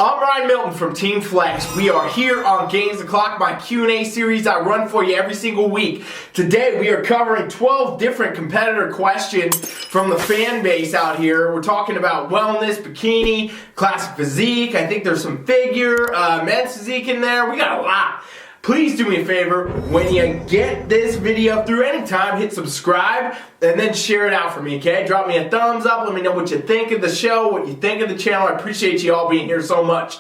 I'm Milton from TeamFFLEX. We are here on Gainz the Clock, my Q&A series I run for you every single week. Today we are covering 12 different competitor questions from the fan base out here. We're talking about wellness, bikini, classic physique. I think there's some figure, men's physique in there. We got a lot. Please do me a favor, when you get this video through anytime, hit subscribe and then share it out for me, okay? Drop me a thumbs up, let me know what you think of the show, what you think of the channel. I appreciate you all being here so much.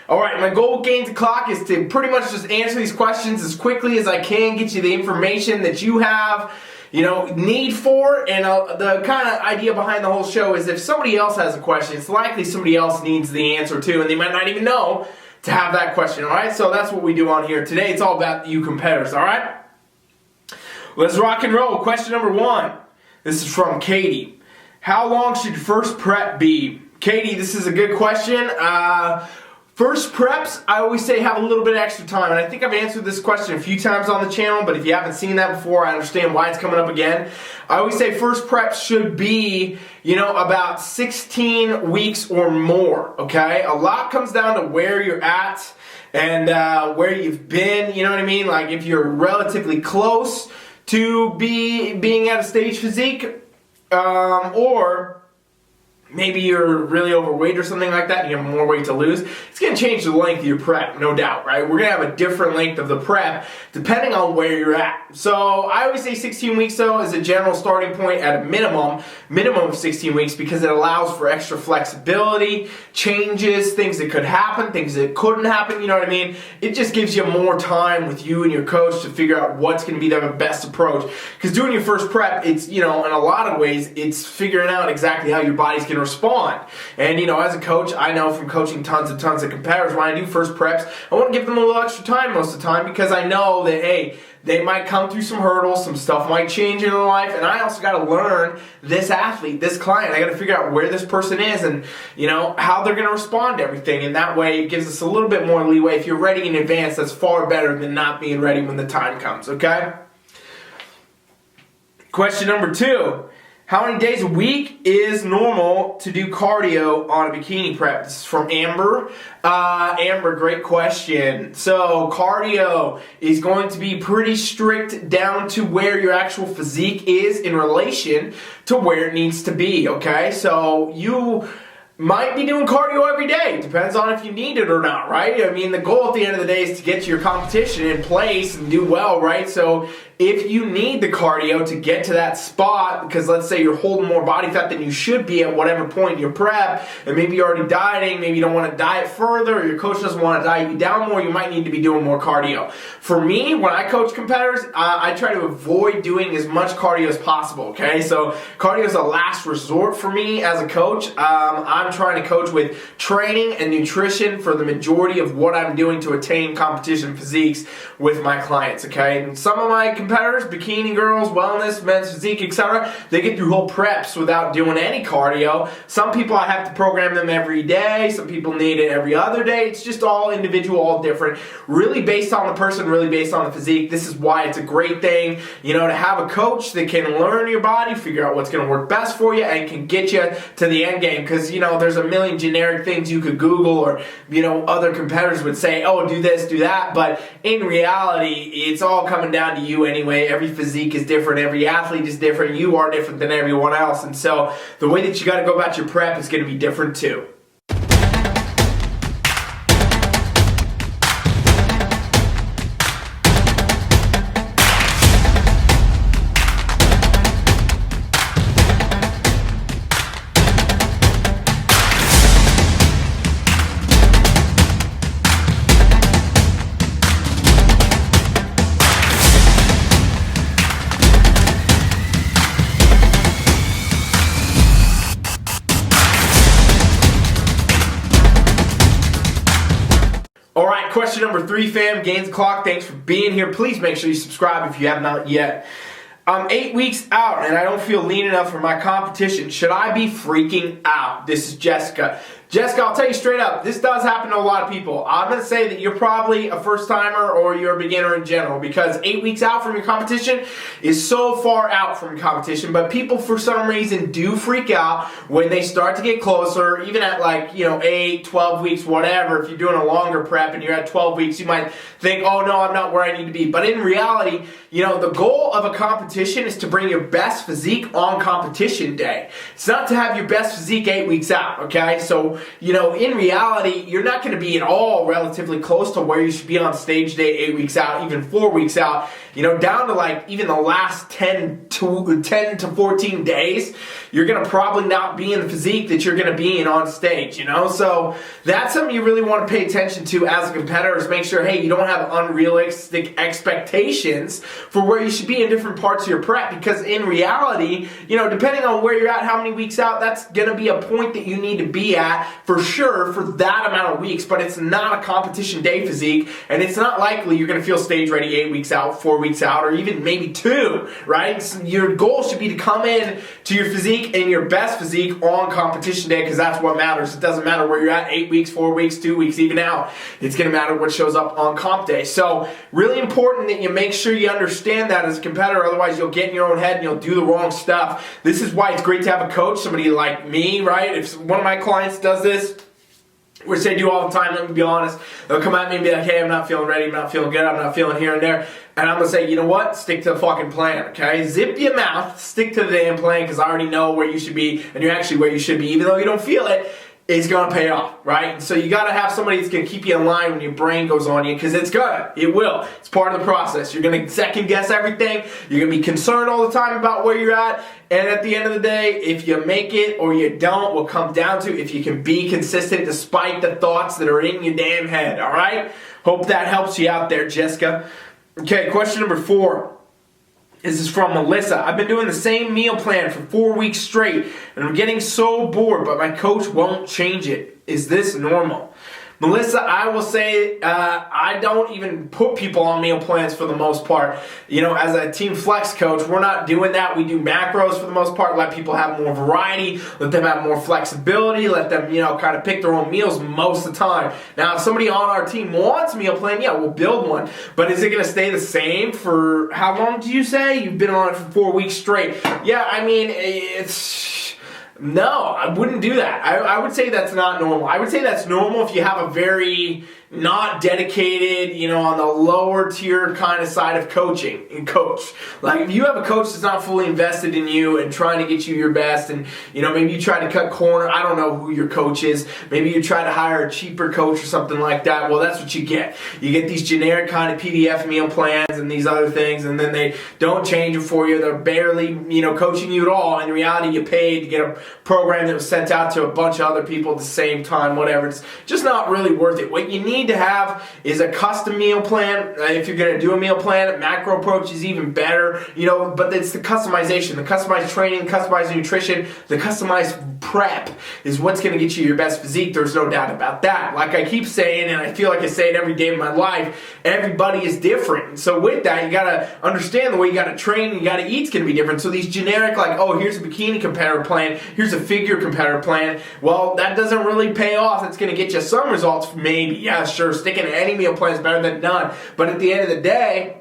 Alright, my goal with Gainz the Clock is to pretty much just answer these questions as quickly as I can, get you the information that you have, need for, and the kind of idea behind the whole show is if somebody else has a question, it's likely somebody else needs the answer too, and they might not even know to have that question, alright? So that's what we do on here. Today it's all about you competitors, alright? Let's rock and roll. Question number 1. This is from Katie. How long should first prep be? Katie, this is a good question. First preps, I always say have a little bit of extra time, and I think I've answered this question a few times on the channel, but if you haven't seen that before, I understand why it's coming up again. I always say first preps should be, about 16 weeks or more, okay? A lot comes down to where you're at and where you've been, you know what I mean? Like if you're relatively close to being at a stage physique, or maybe you're really overweight or something like that and you have more weight to lose, it's going to change the length of your prep, no doubt, right? We're going to have a different length of the prep depending on where you're at. So I always say 16 weeks though is a general starting point at a minimum of 16 weeks because it allows for extra flexibility, changes, things that could happen, things that couldn't happen, you know what I mean? It just gives you more time with you and your coach to figure out what's going to be the best approach. Because doing your first prep, it's, in a lot of ways, it's figuring out exactly how your body's going to respond. And as a coach, I know from coaching tons of competitors, when I do first preps, I want to give them a little extra time most of the time because I know that, hey, they might come through some hurdles, some stuff might change in their life, and I also got to learn this athlete, this client. I got to figure out where this person is and, how they're going to respond to everything. And that way it gives us a little bit more leeway. If you're ready in advance, that's far better than not being ready when the time comes, okay? Question number 2. How many days a week is normal to do cardio on a bikini prep? This is from Amber. Amber, great question. So cardio is going to be pretty strict down to where your actual physique is in relation to where it needs to be, okay? So you might be doing cardio every day. Depends on if you need it or not, right? I mean, the goal at the end of the day is to get to your competition in place and do well, right? So if you need the cardio to get to that spot, because let's say you're holding more body fat than you should be at whatever point in your prep, and maybe you're already dieting, maybe you don't want to diet further, or your coach doesn't want to diet you down more, you might need to be doing more cardio. For me, when I coach competitors, I try to avoid doing as much cardio as possible, okay? So cardio is a last resort for me as a coach. I'm trying to coach with training and nutrition for the majority of what I'm doing to attain competition physiques with my clients, okay? And some of my competitors, bikini girls, wellness, men's physique, etc., they get through whole preps without doing any cardio. Some people I have to program them every day. Some people need it every other day. It's just all individual, all different. Really based on the person, really based on the physique. This is why it's a great thing, to have a coach that can learn your body, figure out what's going to work best for you, and can get you to the end game. Because, there's a million generic things you could Google or, other competitors would say, oh, do this, do that. But in reality, it's all coming down to you anyway. Every physique is different. Every athlete is different. You are different than everyone else. And so the way that you got to go about your prep is going to be different too. Alright, question number 3, fam. Gainz the Clock, thanks for being here. Please make sure you subscribe if you have not yet. I'm 8 weeks out and I don't feel lean enough for my competition. Should I be freaking out? This is Jessica. Jessica, I'll tell you straight up, this does happen to a lot of people. I'm going to say that you're probably a first-timer or you're a beginner in general, because 8 weeks out from your competition is so far out from your competition. But people, for some reason, do freak out when they start to get closer, even at 8, 12 weeks, whatever. If you're doing a longer prep and you're at 12 weeks, you might think, oh no, I'm not where I need to be. But in reality, the goal of a competition is to bring your best physique on competition day. It's not to have your best physique 8 weeks out, okay? So, in reality, you're not going to be at all relatively close to where you should be on stage day 8 weeks out, even 4 weeks out, down to even the last 10 to 14 days, you're going to probably not be in the physique that you're going to be in on stage, So that's something you really want to pay attention to as a competitor, is make sure, hey, you don't have unrealistic expectations for where you should be in different parts of your prep, because in reality, depending on where you're at, how many weeks out, that's going to be a point that you need to be at for sure for that amount of weeks. But it's not a competition day physique, and it's not likely you're going to feel stage ready 8 weeks out, 4 weeks out, or even maybe 2, right? So your goal should be to come in to your physique and your best physique on competition day, because that's what matters. It doesn't matter where you're at 8 weeks, 4 weeks, 2 weeks, even out. It's going to matter what shows up on comp day. So really important that you make sure you understand that as a competitor, otherwise you'll get in your own head and you'll do the wrong stuff. This is why it's great to have a coach, somebody like me, right? If one of my clients does this, which they do all the time, let me be honest, they'll come at me and be like, hey, I'm not feeling ready, I'm not feeling good, I'm not feeling here and there. And I'm going to say, you know what? Stick to the fucking plan, okay? Zip your mouth, stick to the damn plan, because I already know where you should be, and you're actually where you should be, even though you don't feel it. It's going to pay off, right? And so you got to have somebody that's going to keep you in line when your brain goes on you, because it will. It's part of the process. You're going to second guess everything. You're going to be concerned all the time about where you're at. And at the end of the day, if you make it or you don't, will come down to if you can be consistent despite the thoughts that are in your damn head, all right? Hope that helps you out there, Jessica. Okay, question number 4. This is from Melissa. I've been doing the same meal plan for 4 weeks straight, and I'm getting so bored, but my coach won't change it. Is this normal? Melissa, I will say I don't even put people on meal plans for the most part. As a TeamFFLEX coach, we're not doing that. We do macros for the most part, let people have more variety, let them have more flexibility, let them, kind of pick their own meals most of the time. Now, if somebody on our team wants a meal plan, yeah, we'll build one. But is it going to stay the same for, how long did you say? You've been on it for 4 weeks straight. Yeah, I mean, no, I wouldn't do that. I would say that's not normal. I would say that's normal if you have a very not dedicated, on the lower tier kind of side of coaching and coach. Like if you have a coach that's not fully invested in you and trying to get you your best, and maybe you try to cut corner. I don't know who your coach is. Maybe you try to hire a cheaper coach or something like that. Well, that's what you get. You get these generic kind of PDF meal plans and these other things, and then they don't change it for you. They're barely, coaching you at all. In reality, you paid to get a program that was sent out to a bunch of other people at the same time, whatever. It's just not really worth it. What you need to have is a custom meal plan. If you're going to do a meal plan, a macro approach is even better, but it's the customization, the customized training, customized nutrition, the customized prep is what's going to get you your best physique. There's no doubt about that. Like I keep saying, and I feel like I say it every day of my life, everybody is different. So with that, you got to understand the way you got to train and you got to eat is going to be different. So these generic, here's a bikini competitor plan, here's a figure competitor plan, well, that doesn't really pay off. It's going to get you some results, maybe. Yeah, sure, sticking to any meal plan is better than none. But at the end of the day,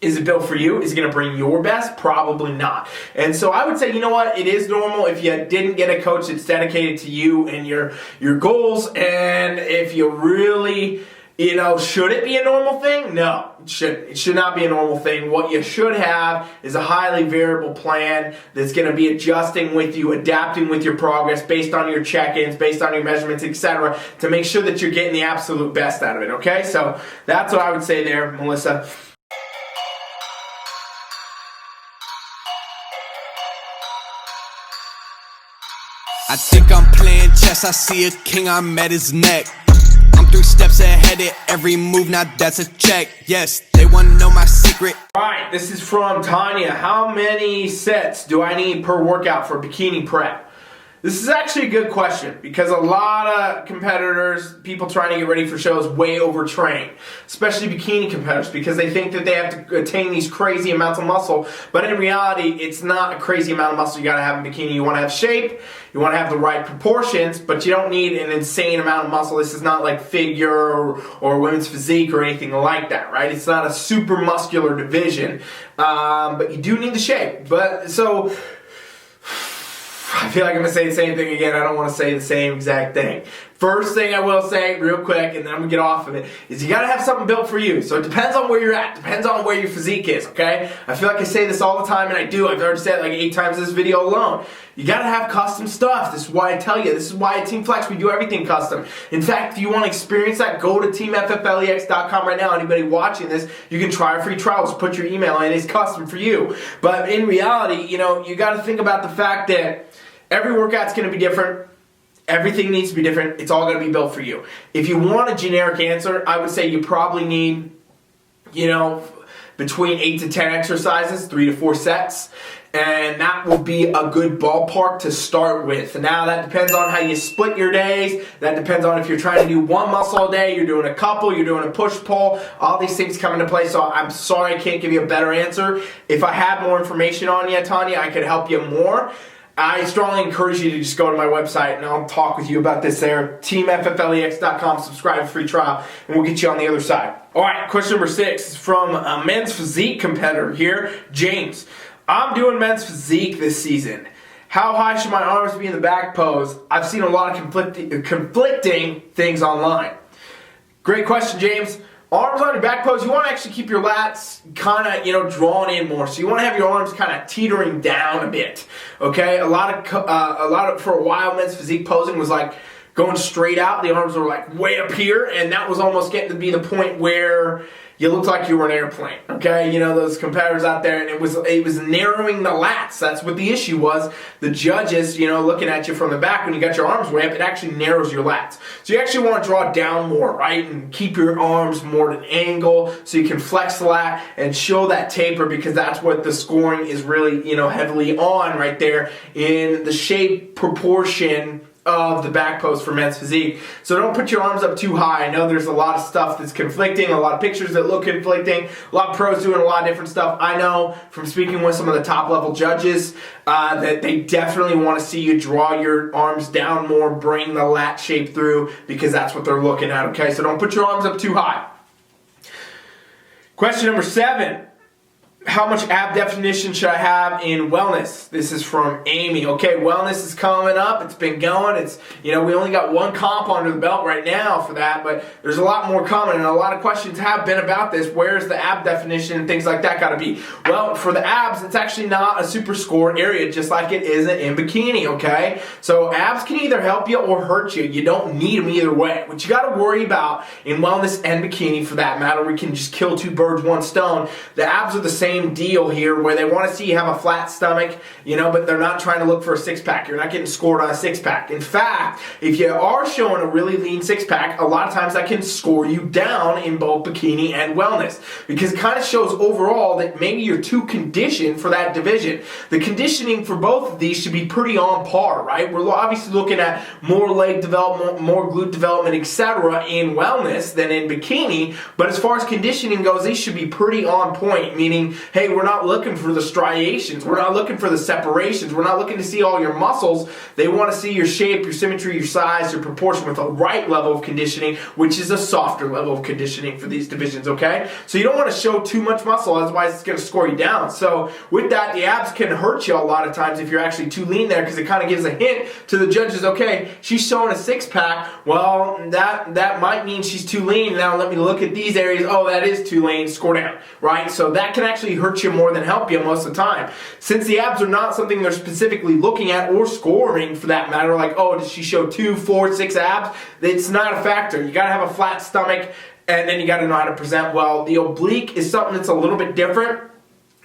is it built for you? Is it going to bring your best? Probably not. And so I would say, you know what? It is normal if you didn't get a coach that's dedicated to you and your goals. And if you really, should it be a normal thing? No, it shouldn't. It should not be a normal thing. What you should have is a highly variable plan that's going to be adjusting with you, adapting with your progress based on your check-ins, based on your measurements, etc., to make sure that you're getting the absolute best out of it, okay? So that's what I would say there, Melissa. I think I'm playing chess, I see a king, I'm at his neck. I'm 3 steps ahead at every move, now that's a check. Yes, they wanna know my secret. Alright, this is from Tanya. How many sets do I need per workout for bikini prep? This is actually a good question because a lot of competitors, people trying to get ready for shows, way overtrain, especially bikini competitors, because they think that they have to attain these crazy amounts of muscle. But in reality, it's not a crazy amount of muscle you got to have in bikini. You want to have shape, you want to have the right proportions, but you don't need an insane amount of muscle. This is not like figure or women's physique or anything like that, right? It's not a super muscular division, but you do need the shape. But so I feel like I'm going to say the same thing again. I don't want to say the same exact thing. First thing I will say real quick, and then I'm going to get off of it, is you got to have something built for you. So it depends on where you're at. Depends on where your physique is, okay? I feel like I say this all the time, and I do. I've already said it like 8 times in this video alone. You got to have custom stuff. This is why I tell you. This is why at TeamFFLEX we do everything custom. In fact, if you want to experience that, go to TeamFFLEX.com right now. Anybody watching this, you can try a free trial. Just put your email in. It's custom for you. But in reality, you know, you got to think about the fact that every workout's going to be different. Everything needs to be different. It's all going to be built for you. If you want a generic answer, I would say you probably need, you know, between 8 to 10 exercises, 3 to 4 sets. And that will be a good ballpark to start with. Now that depends on how you split your days. That depends on if you're trying to do one muscle a day, you're doing a couple, you're doing a push-pull. All these things come into play, so I'm sorry I can't give you a better answer. If I had more information on you, Tanya, I could help you more. I strongly encourage you to just go to my website and I'll talk with you about this there. TeamFFLEX.com, subscribe, free trial, and we'll get you on the other side. Alright, question number 6 is from a men's physique competitor here, James. I'm doing men's physique this season. How high should my arms be in the back pose? I've seen a lot of conflicting things online. Great question, James. Arms on your back pose, you want to actually keep your lats kind of, you know, drawn in more. So you want to have your arms kind of teetering down a bit. Okay? A lot of for a while, men's physique posing was like going straight out. The arms were like way up here, and that was almost getting to be the point where you looked like you were an airplane, okay? You know, those competitors out there, and it was narrowing the lats. That's what the issue was. The judges, you know, looking at you from the back when you got your arms way up, it actually narrows your lats. So you actually want to draw down more, right? And keep your arms more at an angle so you can flex the lat and show that taper, because that's what the scoring is really, you know, heavily on right there in the shape proportion of the back pose for men's physique. So don't put your arms up too high. I know there's a lot of stuff that's conflicting, a lot of pictures that look conflicting, a lot of pros doing a lot of different stuff. I know from speaking with some of the top level judges that they definitely want to see you draw your arms down more, bring the lat shape through, because that's what they're looking at, okay? So don't put your arms up too high. Question number 7. How much ab definition should I have in wellness? This is from Amy. Okay, wellness is coming up. It's been going. It's, you know, we only got one comp under the belt right now for that, but there's a lot more coming, and a lot of questions have been about this. Where's the ab definition and things like that got to be? Well, for the abs, it's actually not a super score area, just like it isn't in bikini, okay? So abs can either help you or hurt you. You don't need them either way. What you got to worry about in wellness and bikini, for that matter, we can just kill 2 birds, 1 stone. The abs are the same deal here, where they want to see you have a flat stomach, you know, but they're not trying to look for a 6-pack. You're not getting scored on a 6-pack. In fact, if you are showing a really lean 6-pack, a lot of times that can score you down in both bikini and wellness, because it kind of shows overall that maybe you're too conditioned for that division. The conditioning for both of these should be pretty on par, right? We're obviously looking at more leg development, more glute development, etc. in wellness than in bikini, but as far as conditioning goes, these should be pretty on point, meaning, hey, we're not looking for the striations. We're not looking for the separations. We're not looking to see all your muscles. They want to see your shape, your symmetry, your size, your proportion with the right level of conditioning, which is a softer level of conditioning for these divisions, okay? So you don't want to show too much muscle, otherwise it's going to score you down. So with that, the abs can hurt you a lot of times if you're actually too lean there, because it kind of gives a hint to the judges, okay, she's showing a 6-pack. Well, that might mean she's too lean. Now let me look at these areas. Oh, that is too lean. Score down, right? So that can actually hurt you more than help you most of the time. Since the abs are not something they're specifically looking at or scoring, for that matter, like, oh, does she show 2, 4, 6 abs? It's not a factor. You got to have a flat stomach, and then you got to know how to present well. The oblique is something that's a little bit different.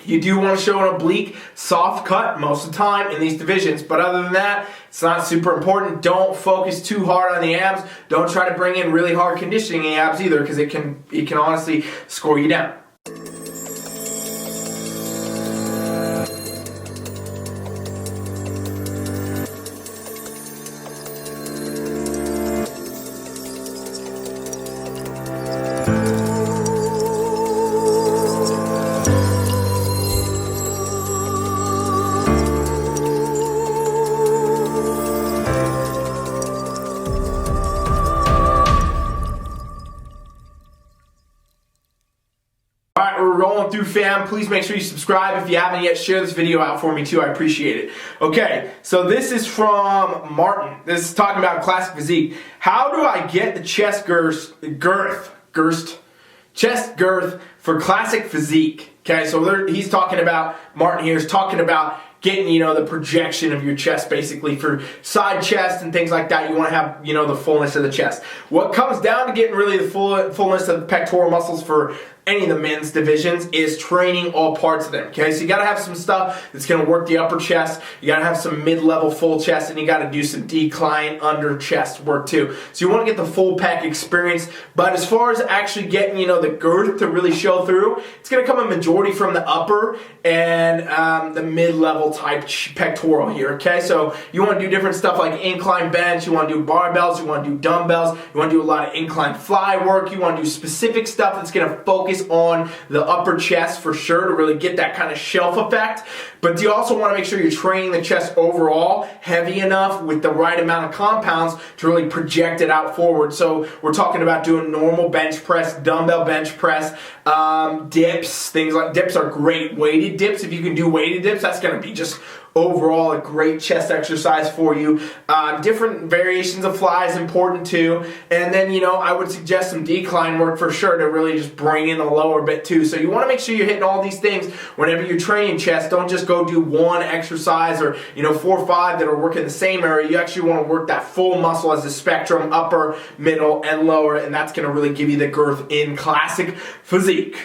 You do want to show an oblique soft cut most of the time in these divisions, but other than that, it's not super important. Don't focus too hard on the abs. Don't try to bring in really hard conditioning in the abs either, because it can honestly score you down. we're rolling through, fam. Please make sure you subscribe. If you haven't yet, share this video out for me too. I appreciate it. Okay, so this is from Martin. This is talking about classic physique. How do I get the chest girth for classic physique? Okay, so he's talking about, Martin here is talking about getting, the projection of your chest basically for side chest and things like that. You want to have, the fullness of the chest. What comes down to getting really the fullness of the pectoral muscles for any of the men's divisions is training all parts of them, okay? So you got to have some stuff that's going to work the upper chest. You got to have some mid-level full chest, and you got to do some decline under chest work too. So you want to get the full pec experience, but as far as actually getting, the girth to really show through, it's going to come a majority from the upper and the mid-level type pectoral here, okay? So you want to do different stuff like incline bench, you want to do barbells, you want to do dumbbells, you want to do a lot of incline fly work, you want to do specific stuff that's going to focus on the upper chest for sure to really get that kind of shelf effect. But you also want to make sure you're training the chest overall heavy enough with the right amount of compounds to really project it out forward. So we're talking about doing normal bench press, dumbbell bench press, dips, things like dips are great. Weighted dips, if you can do weighted dips, that's going to be just overall a great chest exercise for you. Different variations of fly is important too. And then, I would suggest some decline work for sure to really just bring in the lower bit too. So you want to make sure you're hitting all these things whenever you're training chest. Don't just go do one exercise or, 4 or 5 that are working the same area. You actually want to work that full muscle as a spectrum, upper, middle, and lower. And that's going to really give you the girth in classic physique.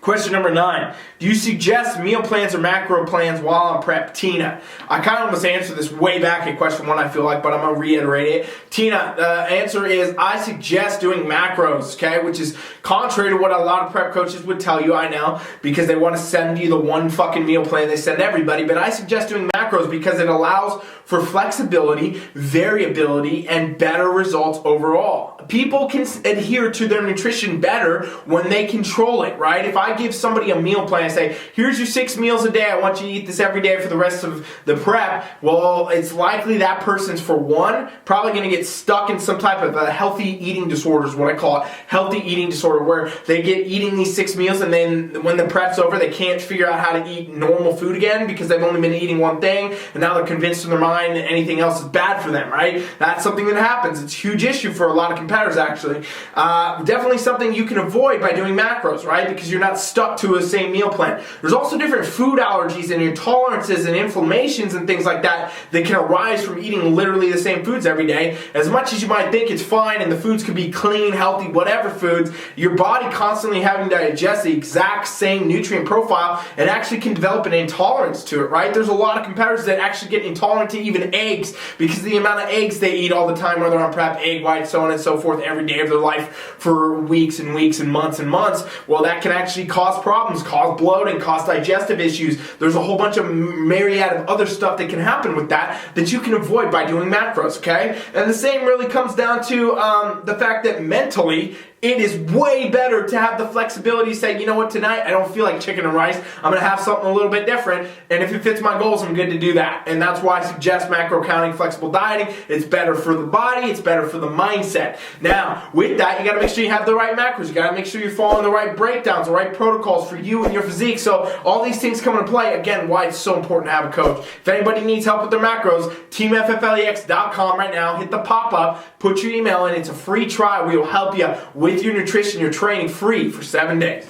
Question number 9. Do you suggest meal plans or macro plans while on prep? Tina. I kind of almost answered this way back in question 1, I feel like, but I'm going to reiterate it. Tina, the answer is I suggest doing macros, okay, which is contrary to what a lot of prep coaches would tell you, I know, because they want to send you the one fucking meal plan they send everybody, but I suggest doing macros because it allows for flexibility, variability, and better results overall. People can adhere to their nutrition better when they control it, right? If I give somebody a meal plan and say, here's your 6 meals a day, I want you to eat this every day for the rest of the prep, well, it's likely that person's, for one, probably going to get stuck in some type of a healthy eating disorder is what I call it, healthy eating disorder, where they get eating these 6 meals and then when the prep's over, they can't figure out how to eat normal food again because they've only been eating one thing, and now they're convinced in their mind that anything else is bad for them, right? That's something that happens. It's a huge issue for a lot of competitors, actually. Definitely something you can avoid by doing macros, right? Because you're not stuck to a same meal plan. There's also different food allergies and intolerances and inflammations and things like that that can arise from eating literally the same foods every day. As much as you might think it's fine and the foods could be clean, healthy, whatever foods, your body constantly having to digest the exact same nutrient profile and actually can develop an intolerance to it, right? There's a lot of competitors that actually get intolerant to even eggs because of the amount of eggs they eat all the time, whether on prep, egg whites, so on and so forth, every day of their life for weeks and weeks and months and months. Well, that can actually cause problems, cause bloating, cause digestive issues. There's a whole bunch of myriad of other stuff that can happen with that you can avoid by doing macros, okay? And the same really comes down to the fact that mentally, it is way better to have the flexibility to say, you know what, tonight I don't feel like chicken and rice. I'm going to have something a little bit different, and if it fits my goals, I'm good to do that. And that's why I suggest macro counting, flexible dieting. It's better for the body. It's better for the mindset. Now, with that, you got to make sure you have the right macros. You got to make sure you're following the right breakdowns, the right protocols for you and your physique. So all these things come into play. Again, why it's so important to have a coach. If anybody needs help with their macros, TeamFFLEX.com right now. Hit the pop-up, put your email in. It's a free trial. We will help you with your nutrition, your training, free for 7 days.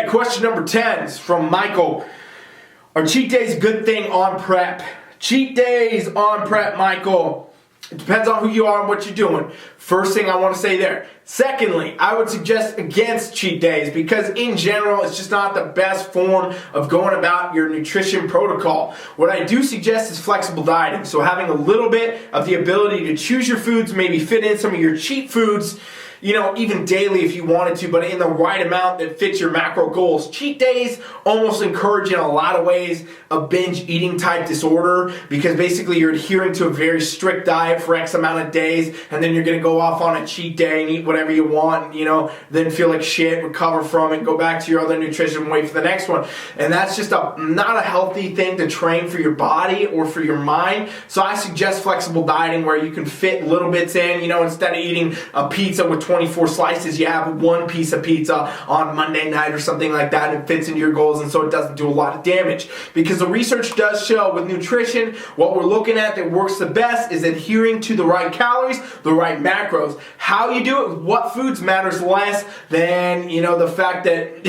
Question number 10 is from Michael. Are cheat days a good thing on prep? Cheat days on prep, Michael. It depends on who you are and what you're doing. First thing I want to say there. Secondly, I would suggest against cheat days because in general, it's just not the best form of going about your nutrition protocol. What I do suggest is flexible dieting. So having a little bit of the ability to choose your foods, maybe fit in some of your cheat foods, even daily if you wanted to, but in the right amount that fits your macro goals. Cheat days almost encourage in a lot of ways a binge eating type disorder, because basically you're adhering to a very strict diet for X amount of days, and then you're going to go off on a cheat day and eat whatever you want, then feel like shit, recover from it, go back to your other nutrition and wait for the next one. And that's just not a healthy thing to train for your body or for your mind. So I suggest flexible dieting where you can fit little bits in, instead of eating a pizza with 24 slices, you have one piece of pizza on Monday night or something like that, and it fits into your goals, and so it doesn't do a lot of damage. Because the research does show with nutrition, what we're looking at that works the best is adhering to the right calories, the right macros. How you do it with what foods matters less than, the fact that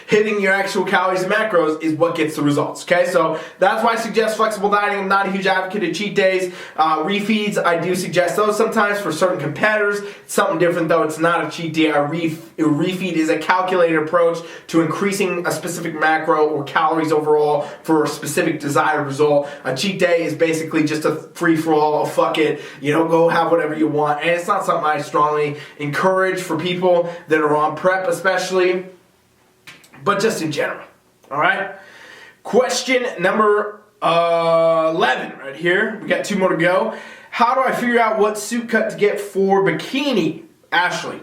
hitting your actual calories and macros is what gets the results, okay? So that's why I suggest flexible dieting. I'm not a huge advocate of cheat days. Refeeds, I do suggest those sometimes for certain competitors. It's something different though. It's not a cheat day. A refeed is a calculated approach to increasing a specific macro or calories overall for a specific desired result. A cheat day is basically just a free-for-all, fuck it, go have whatever you want. And it's not something I strongly encourage for people that are on prep especially, but just in general. All right? Question number 11 right here. We got 2 more to go. How do I figure out what suit cut to get for bikini, Ashley?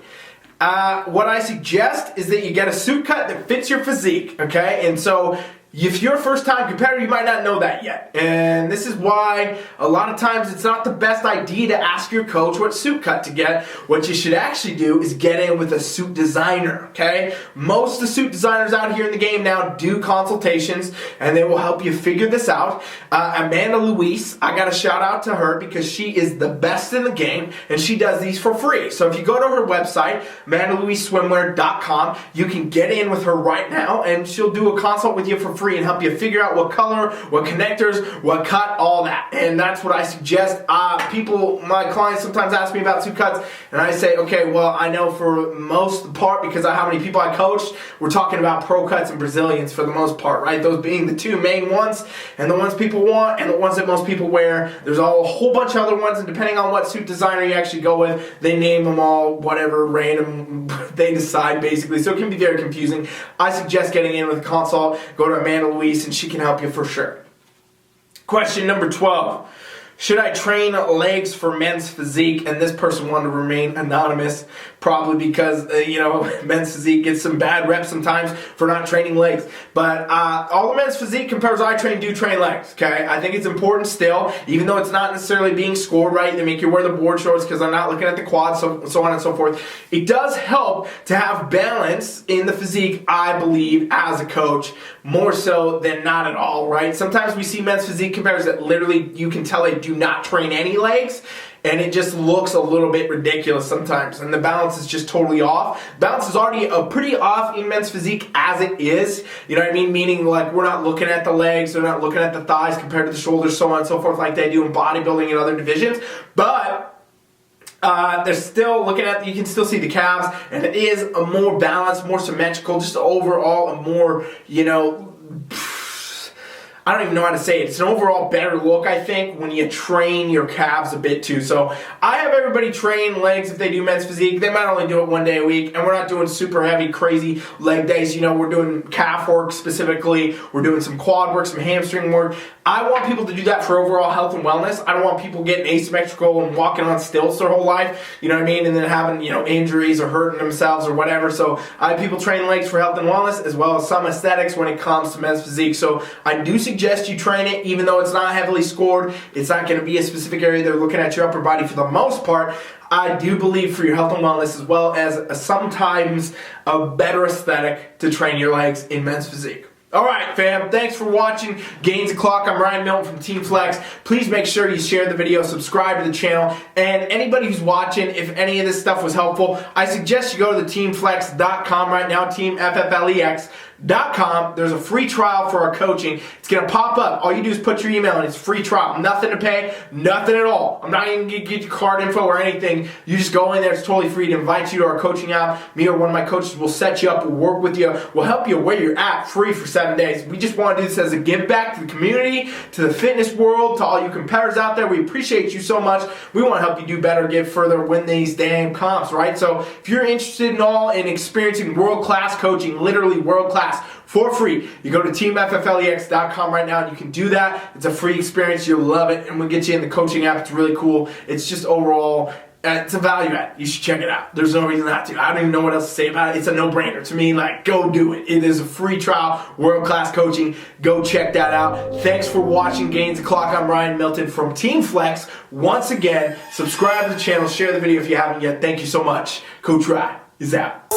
What I suggest is that you get a suit cut that fits your physique, okay? And so if you're a first-time competitor, you might not know that yet. And this is why a lot of times it's not the best idea to ask your coach what suit cut to get. What you should actually do is get in with a suit designer, okay? Most of the suit designers out here in the game now do consultations, and they will help you figure this out. Amanda Luis, I got to shout out to her because she is the best in the game, and she does these for free. So if you go to her website, AmandaLuisSwimwear.com, you can get in with her right now, and she'll do a consult with you for free and help you figure out what color, what connectors, what cut, all that. And that's what I suggest. My clients sometimes ask me about suit cuts, and I say, okay, well, I know for most part, because of how many people I coached, we're talking about pro cuts and Brazilians for the most part, right? Those being the 2 main ones, and the ones people want, and the ones that most people wear. There's a whole bunch of other ones, and depending on what suit designer you actually go with, they name them all whatever random they decide, basically. So it can be very confusing. I suggest getting in with a consult. Go to Amanda Luis, and she can help you for sure. Question number 12. Should I train legs for men's physique? And this person wanted to remain anonymous, probably because, men's physique gets some bad reps sometimes for not training legs. But all the men's physique competitors I train do train legs, okay? I think it's important still, even though it's not necessarily being scored right. They make you wear the board shorts because I'm not looking at the quads, so on and so forth. It does help to have balance in the physique, I believe, as a coach, more so than not at all, right? Sometimes we see men's physique competitors that literally you can tell they do not train any legs, and it just looks a little bit ridiculous sometimes, and the balance is just totally off. Balance is already pretty off in men's physique as it is, you know what I mean? Meaning, like, we're not looking at the legs, they're not looking at the thighs compared to the shoulders, so on and so forth, like they do in bodybuilding and other divisions, but they're still looking at, you can still see the calves, and it is a more balanced, more symmetrical, just overall a more, I don't even know how to say it. It's an overall better look, I think, when you train your calves a bit too. So I have everybody train legs if they do men's physique. They might only do it 1 day a week, and we're not doing super heavy, crazy leg days. We're doing calf work specifically. We're doing some quad work, some hamstring work. I want people to do that for overall health and wellness. I don't want people getting asymmetrical and walking on stilts their whole life, you know what I mean, and then having, injuries or hurting themselves or whatever. So I have people train legs for health and wellness as well as some aesthetics when it comes to men's physique. So I do suggest you train it, even though it's not heavily scored. It's not going to be a specific area they're looking at your upper body for the most part. I do believe for your health and wellness, as well as sometimes a better aesthetic, to train your legs in men's physique. All right, fam. Thanks for watching Gainz the Clock. I'm Ryan Milton from TeamFFLEX. Please make sure you share the video, subscribe to the channel, and anybody who's watching, if any of this stuff was helpful, I suggest you go to the TeamFFLEX.com right now, TeamFFLEX. TeamFFLEX.com. There's a free trial for our coaching. It's going to pop up. All you do is put your email in. It's free trial. Nothing to pay, nothing at all. I'm not even going to get your card info or anything. You just go in there. It's totally free to invite you to our coaching app. Me or one of my coaches will set you up. We'll work with you. We'll help you where you're at free for 7 days. We just want to do this as a give back to the community, to the fitness world, to all you competitors out there. We appreciate you so much. We want to help you do better, get further, win these damn comps, right? So if you're interested in experiencing world-class coaching, literally world-class, for free, you go to TeamFFLEX.com right now and you can do that. It's a free experience. You'll love it. And we'll get you in the coaching app. It's really cool. It's just overall, it's a value add. You should check it out. There's no reason not to. I don't even know what else to say about it. It's a no-brainer to me. Like, go do it. It is a free trial, world-class coaching. Go check that out. Thanks for watching Gainz the Clock. I'm Ryan Milton from TeamFFLEX. Once again, subscribe to the channel. Share the video if you haven't yet. Thank you so much. Coach Ryan is out.